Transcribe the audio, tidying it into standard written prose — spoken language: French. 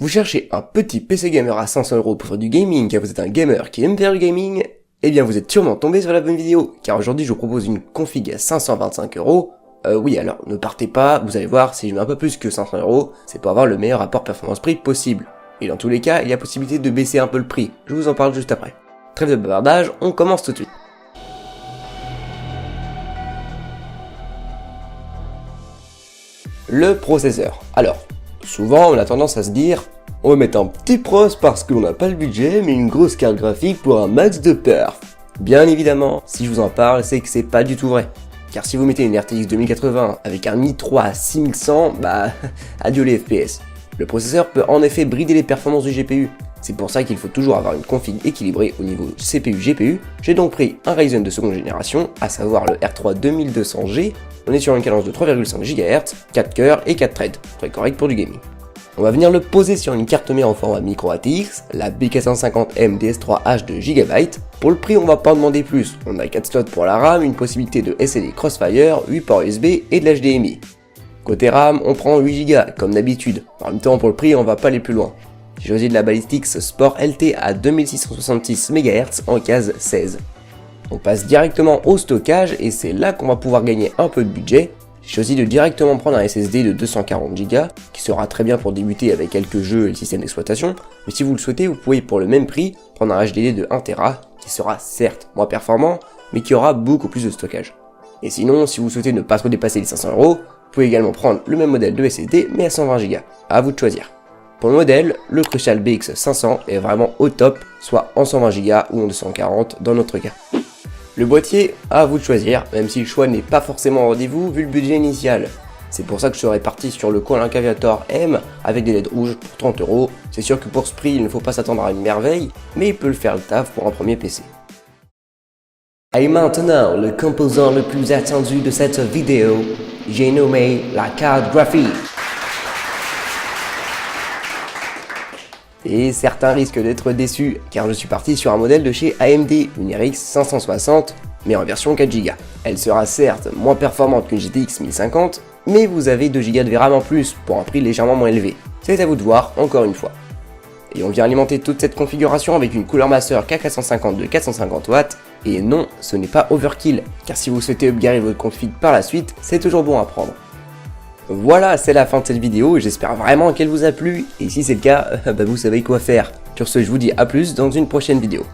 Vous cherchez un petit PC gamer à 500 € pour faire du gaming car vous êtes un gamer qui aime faire du gaming? Eh bien vous êtes sûrement tombé sur la bonne vidéo, car aujourd'hui je vous propose une config à 525 €. Oui, alors ne partez pas, vous allez voir, si je mets un peu plus que 500 €, c'est pour avoir le meilleur rapport performance-prix possible. Et dans tous les cas, il y a possibilité de baisser un peu le prix, je vous en parle juste après. Trêve de bavardage, on commence tout de suite. Le processeur. Alors, souvent on a tendance à se dire, on va mettre un petit pros parce qu'on n'a pas le budget, mais une grosse carte graphique pour un max de perf. Bien évidemment, si je vous en parle, c'est que c'est pas du tout vrai. Car si vous mettez une RTX 2080 avec un i3 à 6100, bah, adieu les FPS. Le processeur peut en effet brider les performances du GPU. C'est pour ça qu'il faut toujours avoir une config équilibrée au niveau CPU-GPU. J'ai donc pris un Ryzen de seconde génération, à savoir le R3 2200G. On est sur une cadence de 3,5 GHz, 4 cœurs et 4 threads, très correct pour du gaming. On va venir le poser sur une carte mère en format micro ATX, la B450M DS3H de GB. Pour le prix, on va pas en demander plus. On a 4 slots pour la RAM, une possibilité de SSD Crossfire, 8 ports USB et de l'HDMI. Côté RAM, on prend 8 Go comme d'habitude. En même temps, pour le prix, on va pas aller plus loin. J'ai choisi de la Ballistix Sport LT à 2666 MHz en case 16. On passe directement au stockage et c'est là qu'on va pouvoir gagner un peu de budget. J'ai choisi de directement prendre un SSD de 240 Go, qui sera très bien pour débuter avec quelques jeux et le système d'exploitation, mais si vous le souhaitez, vous pouvez pour le même prix prendre un HDD de 1 Tera, qui sera certes moins performant, mais qui aura beaucoup plus de stockage. Et sinon, si vous souhaitez ne pas trop dépasser les 500 €, vous pouvez également prendre le même modèle de SSD, mais à 120 Go, à vous de choisir. Pour le modèle, le Crucial BX500 est vraiment au top, soit en 120 Go ou en 240 dans notre cas. Le boîtier, à vous de choisir, même si le choix n'est pas forcément au rendez-vous vu le budget initial. C'est pour ça que je serais parti sur le Colin Caviator M avec des LED rouges pour 30 €. C'est sûr que pour ce prix, il ne faut pas s'attendre à une merveille, mais il peut le faire le taf pour un premier PC. Et maintenant, le composant le plus attendu de cette vidéo, j'ai nommé la carte graphique. Et certains risquent d'être déçus, car je suis parti sur un modèle de chez AMD, une RX 560, mais en version 4 Go. Elle sera certes moins performante qu'une GTX 1050, mais vous avez 2 Go de VRAM en plus, pour un prix légèrement moins élevé. C'est à vous de voir, encore une fois. Et on vient alimenter toute cette configuration avec une Cooler Master K450 de 450 watts, et non, ce n'est pas overkill, car si vous souhaitez upgrader votre config par la suite, c'est toujours bon à prendre. Voilà, c'est la fin de cette vidéo et j'espère vraiment qu'elle vous a plu, et si c'est le cas, vous savez quoi faire. Sur ce, je vous dis à plus dans une prochaine vidéo.